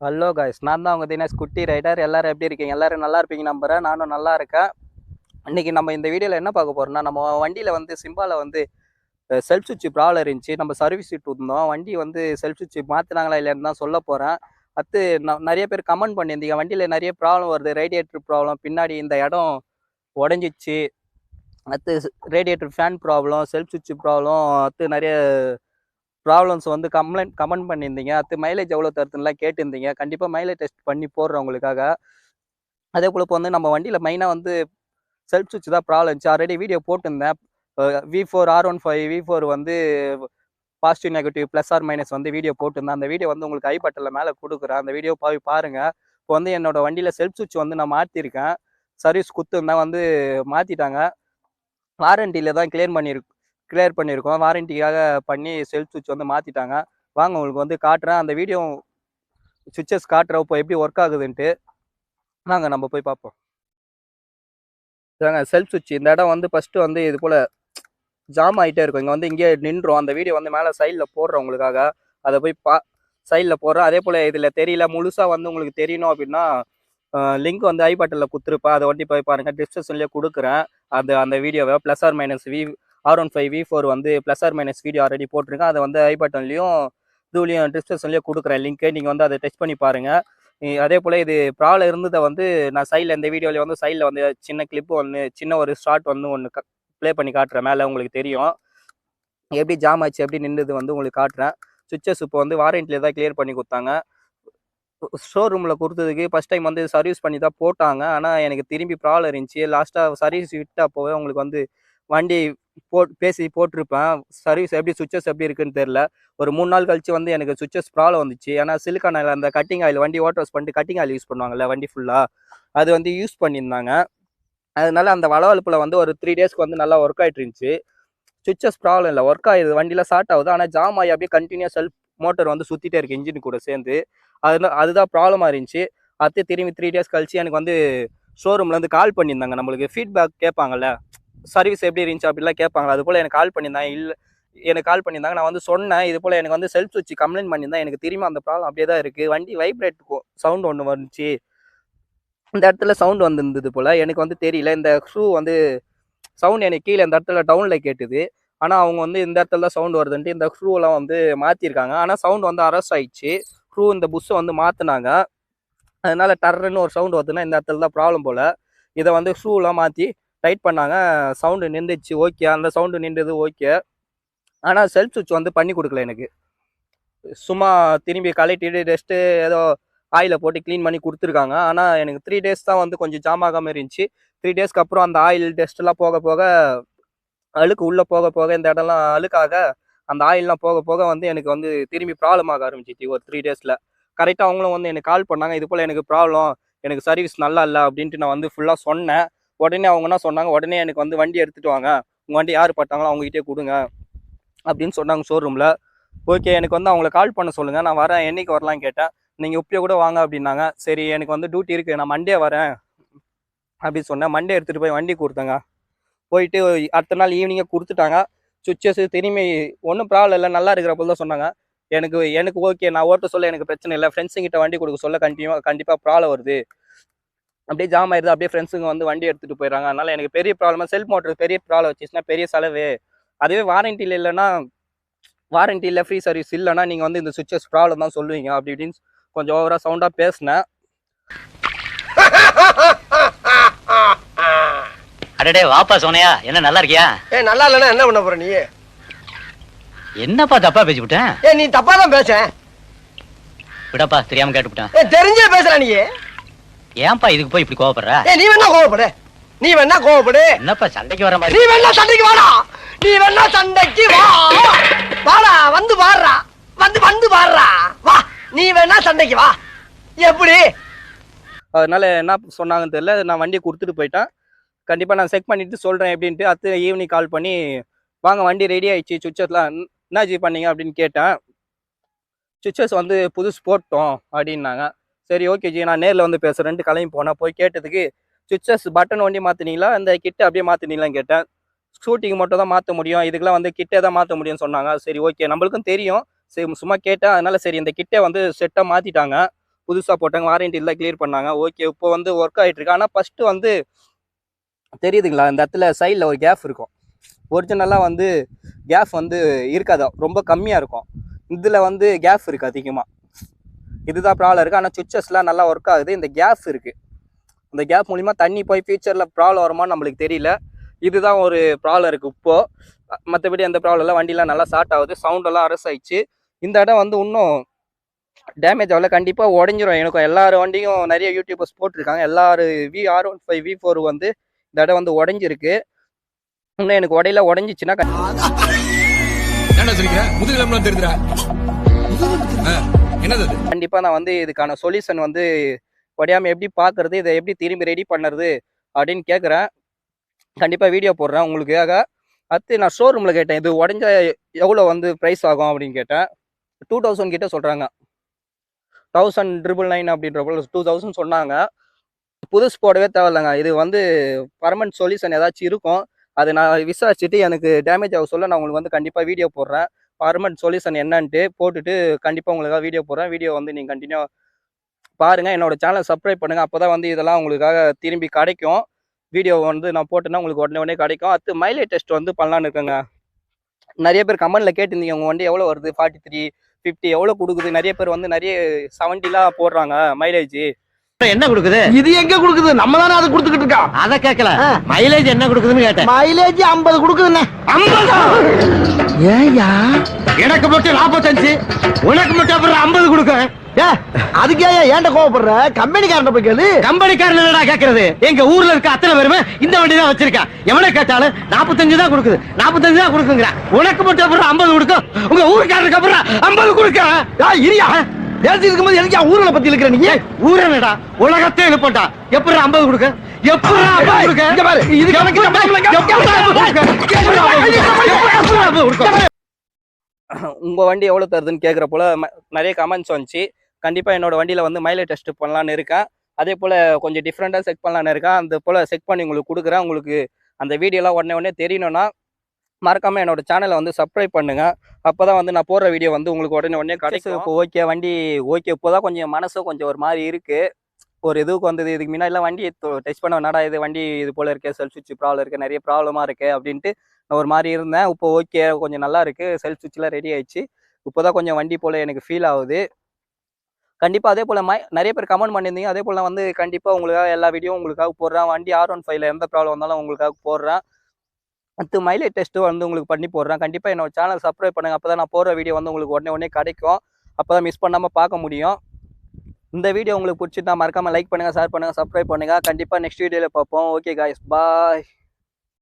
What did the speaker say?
Hello guys, நான் தான் உங்கள் தினேஷ் குட்டி ரைடர். எல்லோரும் எப்படி இருக்கீங்க? எல்லோரும் நல்லா இருப்பீங்க நம்புகிறேன். நானும் நல்லா இருக்கேன். இன்றைக்கி நம்ம இந்த வீடியோவில் என்ன பார்க்க போகிறோம்னா, நம்ம வண்டியில் வந்து சிம்பாவில் வந்து செல்ஃப் சுவிட்ச் ப்ராப்ளம் இருந்துச்சு. நம்ம சர்வீஸ் விட்டு இருந்தோம். வண்டி வந்து செல்ஃப் சுவிட்ச் மாற்றினாங்களா இல்லைன்னு தான் சொல்ல போகிறேன். அடுத்து நிறைய பேர் கமெண்ட் பண்ணியிருந்தீங்க, வண்டியில் நிறைய ப்ராப்ளம் வருது. ரேடியேட்டர் ப்ராப்ளம், பின்னாடி இந்த இடம் உடஞ்சிச்சு, அடுத்து ரேடியேட்டர் ஃபேன் ப்ராப்ளம், செல்ஃப் சுவிட்ச் ப்ராப்ளம், அடுத்து நிறைய ப்ராப்ளம்ஸ் வந்து கமெண்ட் பண்ணியிருந்தீங்க. அது மைலேஜ் எவ்வளோ தருதுன்னெலாம் கேட்டிருந்தீங்க. கண்டிப்பாக மைலேஜ் டெஸ்ட் பண்ணி போடுறேன் உங்களுக்காக. அதே போல் இப்போ வந்து நம்ம வண்டியில் மெயினாக வந்து செல்ஃப் சுவிட்ச் தான் ப்ராப்ளம் இருந்துச்சு. ஆல்ரெடி வீடியோ போட்டிருந்தேன். V4 R15v4 வந்து positive negative plus R minus வந்து வீடியோ போட்டிருந்தேன். அந்த வீடியோ வந்து உங்களுக்கு ஐ பட்டனில் மேலே கொடுக்குறேன். அந்த வீடியோ போய் பாருங்கள். இப்போ வந்து என்னோட வண்டியில் செல்ஃப் சுவிட்ச் வந்து நான் மாற்றிருக்கேன். சர்வீஸ் கொடுத்துருந்தேன், வந்து மாற்றிட்டாங்க. வாரண்டியில் தான் கிளியர் பண்ணியிருக்கோம். வாரண்டிக்காக பண்ணி செல்ஃப் சுவிட்ச் வந்து மாற்றிட்டாங்க. வாங்க உங்களுக்கு வந்து காட்டுறேன். அந்த வீடியோ சுவிட்சஸ் காட்டுறேன் இப்போ எப்படி ஒர்க் ஆகுதுன்ட்டு. வாங்க நம்ம போய் பார்ப்போம். இதாங்க செல்ஃப் சுவிட்ச். இந்த இடம் வந்து ஃபஸ்ட்டு வந்து இது போல் ஜாம் ஆகிட்டே இருக்கும். இங்கே வந்து இங்கே நின்றோம். அந்த வீடியோ வந்து மேலே சைடில் போடுறேன் உங்களுக்காக. அதை போய் சைடில் போடுறேன். அதே போல் இதில் தெரியல, முழுசாக வந்து உங்களுக்கு தெரியணும் அப்படின்னா லிங்க் வந்து ஐ பட்டனில் கொடுத்துருப்பேன். அதை ஒட்டி போய் பாருங்கள். டிஸ்கிரிப்ஷன்லேயே கொடுக்குறேன் அந்த வீடியோவை. ப்ளஸ் ஆர் மைனஸ் R15v4 வந்து plus R minus video already போட்டிருக்கேன். அதை வந்து ஐ பட்டன்லையும் இதுலேயும் டிஸ்கிரிப்ஷன்லேயே கொடுக்குறேன் லிங்க்கு. நீங்கள் வந்து அதை டெஸ்ட் பண்ணி பாருங்கள். அதே போல் இது ப்ராப்ளம் இருந்ததை வந்து நான் சைடில் இந்த வீடியோவில் வந்து சைடில் வந்து சின்ன கிளிப்பு ஒன்று, சின்ன ஒரு ஷார்ட் வந்து ஒன்று ப்ளே பண்ணி காட்டுறேன். மேலே உங்களுக்கு தெரியும் எப்படி ஜாம் ஆச்சு, எப்படி நின்றுது வந்து உங்களுக்கு காட்டுறேன். சுவிட்சஸ் இப்போ வந்து வாரண்டியில் தான் கிளியர் பண்ணி கொடுத்தாங்க. ஷோரூமில் கொடுத்ததுக்கு ஃபஸ்ட் டைம் வந்து சர்வீஸ் பண்ணி தான் போட்டாங்க. ஆனால் எனக்கு திரும்பி ப்ராப்ளம் இருந்துச்சு. லாஸ்ட்டாக சர்வீஸ் விட்டால் போவே உங்களுக்கு வந்து வண்டி பேசி போட்டிருப்பேன். சர்வீஸ் எப்படி சுவிட்சஸ் எப்படி இருக்குன்னு தெரில. ஒரு 3 நாள் கழிச்சு வந்து எனக்கு சுவிட்சஸ் ப்ராப்ளம் வந்துச்சு. ஏன்னா சிலிக்கான் ஆயில், அந்த கட்டிங் ஆயில், வண்டி வாட்டர்ஸ் பண்ணிட்டு கட்டிங் ஆயில் யூஸ் பண்ணுவாங்கல்ல வண்டி ஃபுல்லாக, அது வந்து யூஸ் பண்ணியிருந்தாங்க. அதனால அந்த வளவளப்பில் வந்து ஒரு 3 டேஸ்க்கு வந்து நல்லா ஒர்க் ஆகிட்டு இருந்துச்சு. சுவிட்சஸ் ப்ராப்ளம் இல்லை, ஒர்க் ஆகுது, வண்டியில் ஸ்டார்ட் ஆகுது. ஆனால் ஜாம் ஆகி அப்படியே கண்டினியூ செல்ஃப் மோட்டர் வந்து சுற்றிட்டே இருக்குது இன்ஜின் கூட சேர்ந்து. அதுதான் ப்ராப்ளமாக இருந்துச்சு. அடுத்து திரும்பி 3 டேஸ் கழிச்சு எனக்கு வந்து ஷோரூம்லேருந்து கால் பண்ணியிருந்தாங்க. நம்மளுக்கு ஃபீட்பேக் கேட்பாங்கல்ல, சர்வீஸ் எப்படி இருந்துச்சு அப்படிலாம் கேட்பாங்க. அது போல் எனக்கு கால் பண்ணியிருந்தாங்க. எனக்கு கால் பண்ணியிருந்தாங்க. நான் வந்து சொன்னேன், இது போல் எனக்கு வந்து செல்ஃப் சுவிட்ச் கம்ப்ளைண்ட் பண்ணியிருந்தேன். எனக்கு திரும்பி அந்த ப்ராப்ளம் அப்படியே தான் இருக்குது. வண்டி வைப்ரேட் சவுண்ட் ஒன்று வந்துச்சு. இந்த இடத்துல சவுண்ட் வந்துருந்தது போல் எனக்கு வந்து தெரியல. இந்த ஷூ வந்து சவுண்ட் எனக்கு கீழே இந்த இடத்துல டவுனில் கேட்டுது. ஆனால் அவங்க வந்து இந்த இடத்துல தான் சவுண்ட் வருதுன்ட்டு இந்த க்ரூவெலாம் வந்து மாற்றிருக்காங்க. ஆனால் சவுண்ட் வந்து அரெஸ்ட் ஆகிடுச்சு. க்ரூ இந்த புஷ்ஷை வந்து மாற்றினாங்க. அதனால டர்ன்னு ஒரு சவுண்ட் வருதுன்னா இந்த இடத்துல தான் ப்ராப்ளம் போல். இதை வந்து ஷூலாம் மாற்றி டைட் பண்ணாங்க. சவுண்டு நின்றுச்சு, ஓகே. அந்த சவுண்டு நின்றது, ஓகே. ஆனால் செல்ஃப் சுவிட்ச் வந்து பண்ணி கொடுக்கல எனக்கு. சும்மா திரும்பி கலட்டிட்டு டெஸ்ட்டு ஏதோ ஆயிலை போட்டு க்ளீன் பண்ணி கொடுத்துருக்காங்க. ஆனால் எனக்கு 3 டேஸ் தான் வந்து கொஞ்சம் ஜாம் ஆகாமல் இருந்துச்சு. 3 டேஸ்க்கு அப்புறம் அந்த ஆயில் டெஸ்ட்லாம் போக போக, அழுக்கு உள்ளே போக போக, இந்த இடம்லாம் அழுக்காக அந்த ஆயிலெலாம் போக போக வந்து எனக்கு வந்து திரும்பி ப்ராப்ளம் ஆக ஆரம்பிச்சிச்சு. ஒரு 3 டேஸில் கரெக்டாக அவங்களும் வந்து எனக்கு கால் பண்ணாங்க. இது போல் எனக்கு ப்ராப்ளம், எனக்கு சர்வீஸ் நல்லா இல்லை அப்படின்ட்டு நான் வந்து ஃபுல்லாக சொன்னேன். உடனே அவங்க என்ன சொன்னாங்க, உடனே எனக்கு வந்து வண்டி எடுத்துகிட்டு வாங்க, உங்கள் வண்டி யார் பட்டாங்களோ அவங்ககிட்டே கொடுங்க அப்படின்னு சொன்னாங்க ஷோரூமில். ஓகே, எனக்கு வந்து அவங்கள கால் பண்ண சொல்லுங்கள், நான் வரேன், என்றைக்கு வரலான்னு கேட்டேன். நீங்கள் இப்பயே கூட வாங்க அப்படின்னாங்க. சரி, எனக்கு வந்து டியூட்டி இருக்குது, நான் மண்டே வரேன் அப்படின்னு சொன்னேன். மண்டே எடுத்துகிட்டு போய் வண்டி கொடுத்தேங்க. போயிட்டு அடுத்த நாள் ஈவினிங்கே கொடுத்துட்டாங்க. சுவிட்சஸ் திரும்பி ஒன்றும் ப்ராப்ளம் இல்லை, நல்லா இருக்கிறப்ப தான் சொன்னாங்க. எனக்கு ஓகே, நான் ஓட்ட சொல்ல எனக்கு பிரச்சனை இல்லை. ஃப்ரெண்ட்ஸுங்கிட்ட வண்டி கொடுக்க சொல்ல கண்டிப்பாக ப்ராப்ளம் வருது, அப்படியே ஜாம் ஆயிடுது, அப்படியே ஃப்ரெண்ட்ஸுங்க வந்து வண்டி எடுத்துகிட்டு போயிடறாங்க. அதனால் எனக்கு பெரிய ப்ராப்ளமாக, செல்ஃப் மோட்டர் பெரிய ப்ராப்ளம் வச்சுச்சுன்னா பெரிய செலவு. அதுவே வாரண்டியில் இல்லைன்னா, வாரண்டி இல்லை, ஃப்ரீ சர்வீஸ் இல்லைன்னா நீங்கள் வந்து இந்த சுவிட்சஸ் ப்ராப்ளம் தான் சொல்லுவீங்க அப்படி இப்படின்னு கொஞ்சம் ஓவராக சவுண்டாக பேசினேன். அடடே வாப்பா சோனையா, என்ன நல்லா இருக்கியா? நல்லா இல்லைன்னா என்ன பண்ண போற நீ? என்னப்பா தப்பா பேசிவிட்டேன்? நீ தப்பா தான் பேச. விடப்பா, தெரியாம கேட்டுவிட்டேன். தெரிஞ்சே பேசுற நீ. ஏன்பா இதுக்கு போய் இப்படி கோவப்படுற? நீ வேணா கோவப்படு, நீ வேணா கோவப்படு. என்னப்பா சண்டைக்கு வர மாதிரி? நீ வேணா சண்டைக்கு வாடா, நீ வேணா சண்டைக்கு வா. வாடா, வந்து பாடுறா, வந்து பாடுறா, வா. நீ வேணா சண்டைக்கு வா. எப்படி? அதனால என்ன சொன்னாங்கன்னு தெரியல. நான் வண்டியை கொடுத்துட்டு போயிட்டேன். கண்டிப்பாக நான் செக் பண்ணிவிட்டு சொல்கிறேன் எப்படின்ட்டு. அடுத்து ஈவினிங் கால் பண்ணி, வாங்க வண்டி ரெடி ஆகிடுச்சு, சுவிட்சஸ்லாம் என்னாச்சு பண்ணீங்க அப்படின்னு கேட்டேன். சுவிட்சஸ் வந்து புதுசு போட்டோம் அப்படின்னாங்க. சரி ஓகே ஜி, நான் நேரில் வந்து பேசுகிறேன்ட்டு கிளம்பி போனேன். போய் கேட்டதுக்கு, சுவிட்சஸ் பட்டன் வண்டி மாற்றினீங்களா, இந்த கிட்டை அப்படியே மாற்றினீங்களான்னு கேட்டேன். ஷூட்டிங் மட்டும் தான் மாற்ற முடியும், இதுக்கெல்லாம் வந்து கிட்டே தான் மாற்ற முடியும்னு சொன்னாங்க. சரி ஓகே, நம்மளுக்கும் தெரியும், சரி சும்மா கேட்டேன். அதனால் சரி இந்த கிட்டே வந்து செட்டாக மாற்றிட்டாங்க. புதுசாக போட்டாங்க, வாரண்டி இல்லை கிளியர் பண்ணாங்க. ஓகே, இப்போ வந்து ஒர்க் ஆகிட்டு இருக்கு. ஆனால் ஃபஸ்ட்டு வந்து தெரியுதுங்களா, இந்த இடத்துல சைடில் ஒரு கேப் இருக்கும். ஒரிஜினலாக வந்து கேப் வந்து இருக்காது, ரொம்ப கம்மியாக இருக்கும். இதில் வந்து கேப் இருக்குது அதிகமாக. இதுதான் ப்ராப்ளம் இருக்குது. ஆனால் சுவிச்சஸ்லாம் நல்லா ஒர்க் ஆகுது. இந்த கேப் இருக்குது, இந்த கேப் மூலிமா தண்ணி போய் ஃபியூச்சரில் ப்ராப்ளம் வருமானு நம்மளுக்கு தெரியல. இதுதான் ஒரு ப்ராப்ளம் இருக்குது இப்போது. மற்றபடி அந்த ப்ராப்ளம் இல்லை. வண்டிலாம் நல்லா ஸ்டார்ட் ஆகுது, சவுண்டெல்லாம் அரஸ் ஆயிடுச்சு. இந்த இடம் வந்து இன்னும் டேமேஜ் ஆகல, கண்டிப்பாக உடஞ்சிரும். எனக்கும் எல்லாரும் வண்டியும் நிறைய யூடியூபர்ஸ் போட்டிருக்காங்க. எல்லாரும் R15v4 வந்து இந்த இடம் வந்து உடஞ்சிருக்கு. இன்னும் எனக்கு உடையில உடஞ்சிச்சுன்னா கண்டிப்பாக நான் வந்து இதுக்கான சொல்யூஷன் வந்து உடையாமல் எப்படி பார்க்கறது, இதை எப்படி திரும்பி ரெடி பண்ணுறது அப்படின்னு கேட்குறேன். கண்டிப்பாக வீடியோ போடுறேன் உங்களுக்காக. அடுத்து நான் ஷோரூமில் கேட்டேன், இது உடஞ்சா எவ்வளோ வந்து ப்ரைஸ் ஆகும் அப்படின்னு கேட்டேன். 2000 கிட்ட சொல்கிறாங்க. 1999 அப்படின்ற போல 2000 சொன்னாங்க. புதுசு போடவே தேவையில்லைங்க. இது வந்து பர்மனன்ட் சொல்யூஷன் ஏதாச்சும் இருக்கும். அது நான் விசாரிச்சுட்டு எனக்கு டேமேஜ் ஆக சொல்ல நான் உங்களுக்கு வந்து கண்டிப்பாக வீடியோ போடுறேன். பர்மனன்ட் சொல்யூஷன் என்னன்ட்டு போட்டுட்டு கண்டிப்பாக உங்களுக்காக வீடியோ போடுறேன். வீடியோ வந்து நீங்கள் கண்டினியூ பாருங்கள். என்னோட சேனலை சப்ஸ்கிரைப் பண்ணுங்கள். அப்போ தான் வந்து இதெல்லாம் உங்களுக்காக திரும்பி கிடைக்கும். வீடியோ வந்து நான் போட்டேன்னா உங்களுக்கு உடனே கிடைக்கும். அடுத்து மைலேஜ் டெஸ்ட் வந்து பண்ணலான்னு இருக்கேங்க. நிறைய பேர் கமெண்ட்டில் கேட்டிருந்தீங்க, உங்கள் வண்டி எவ்வளோ வருது, 43, 50 எவ்வளோ கொடுக்குது. நிறைய பேர் வந்து நிறைய 70லாம் போடுறாங்க மைலேஜ். என்ன கொடுக்குது? இது எங்க கொடுக்குது? நம்ம தானே அதை கொடுத்துக்கிட்டு இருக்கோம். அத கேட்கல, மைலேஜ் என்ன கொடுக்குதுன்னு கேட்டேன். மைலேஜ் 50 கொடுக்குதுண்ணே. 50? ஏயா எனக்கு மட்டும் 45, உனக்கு மட்டும் அப்புறம் 50 கொடுக்க. அதுக்கே ஏன்ட கோவப்படுற? கம்பெனிக்காரன் போய் கேளு. கம்பெனிக்காரன் என்னடா கேக்குறது? எங்க ஊர்ல இருக்க அத்தனை பேருமே இந்த வண்டி தான் வச்சிருக்கான். எவனை கேட்டாலும் 45 தான் கொடுக்குது, 45 தான் கொடுக்குங்கிற. உனக்கு மட்டும் அப்புறம் 50 கொடுக்கும். உங்க ஊருக்காரருக்கு அப்புறம் 50 கொடுக்க. இரியா பேசி இருக்கும்போது எனக்கு ஊர்ல பத்தி இருக்கிற நீ ஊரனடா உலகத்தை எழுப்பட்டா. எப்படி 50 கொடுக்க? எப்படி 50 கொடுக்க? இங்க பாரு, இது எனக்கு உங்க வண்டி எவ்வளவு தருதுன்னு கேட்குற போல நிறைய கமெண்ட்ஸ் வந்துச்சு. கண்டிப்பா என்னோட வண்டியில வந்து மைலேஜ் டெஸ்ட் பண்ணலான்னு இருக்கேன். அதே போல கொஞ்சம் டிஃப்ரெண்டா செக் பண்ணலான்னு இருக்கேன். அந்த போல செக் பண்ணி உங்களுக்கு கொடுக்குறேன். உங்களுக்கு அந்த வீடியோலாம் உடனே தெரியணும்னா மறக்காம என்னோட சேனலை வந்து சப்ஸ்கிரைப் பண்ணுங்க. அப்பதான் வந்து நான் போடுற வீடியோ வந்து உங்களுக்கு உடனே கிடைக்கும். இப்போ ஓகே, வண்டி ஓகே. இப்போதான் கொஞ்சம் மனசும் கொஞ்சம் ஒரு மாதிரி இருக்கு. ஒரு இதுக்கு வந்தது. இதுக்கு முன்னாடிலாம் வண்டி டெஸ்ட் பண்ண வேணாடா, இது வண்டி இது போல இருக்கு, செல்ஃப் சுவிட்ச் ப்ராப்ளம் இருக்கு, நிறைய ப்ராப்ளமா இருக்கு அப்படின்ட்டு நான் ஒரு மாதிரி இருந்தேன். இப்போ ஓகே, கொஞ்சம் நல்லா இருக்கு. செல்ஃப் சுவிட்ச்லாம் ரெடி ஆயிடுச்சு. இப்போதான் கொஞ்சம் வண்டி போல எனக்கு ஃபீல் ஆகுது. கண்டிப்பா அதே போல நிறைய பேர் கமெண்ட் பண்ணியிருந்தீங்க. அதே போல வந்து கண்டிப்பா உங்களுக்காக எல்லா வீடியோ உங்களுக்காக போடுறேன். வண்டி R15ல எந்த ப்ராப்ளம் வந்தாலும் உங்களுக்காக போடுறேன். அடுத்து மைலேஜ் டெஸ்ட்டும் வந்து உங்களுக்கு பண்ணி போடுறேன். கண்டிப்பாக என்னோட சேனல் சப்ஸ்கிரைப் பண்ணுங்கள். அப்போ தான் நான் போடுற வீடியோ வந்து உங்களுக்கு உடனே கிடைக்கும். அப்போ தான் மிஸ் பண்ணாமல் பார்க்க முடியும். இந்த வீடியோ உங்களுக்கு பிடிச்சிருந்தா மறக்காமல் லைக் பண்ணுங்கள், ஷேர் பண்ணுங்கள், சப்ஸ்கிரைப் பண்ணுங்கள். கண்டிப்பாக நெக்ஸ்ட் வீடியோவில் பார்ப்போம். ஓகே காய்ஸ், பாய்.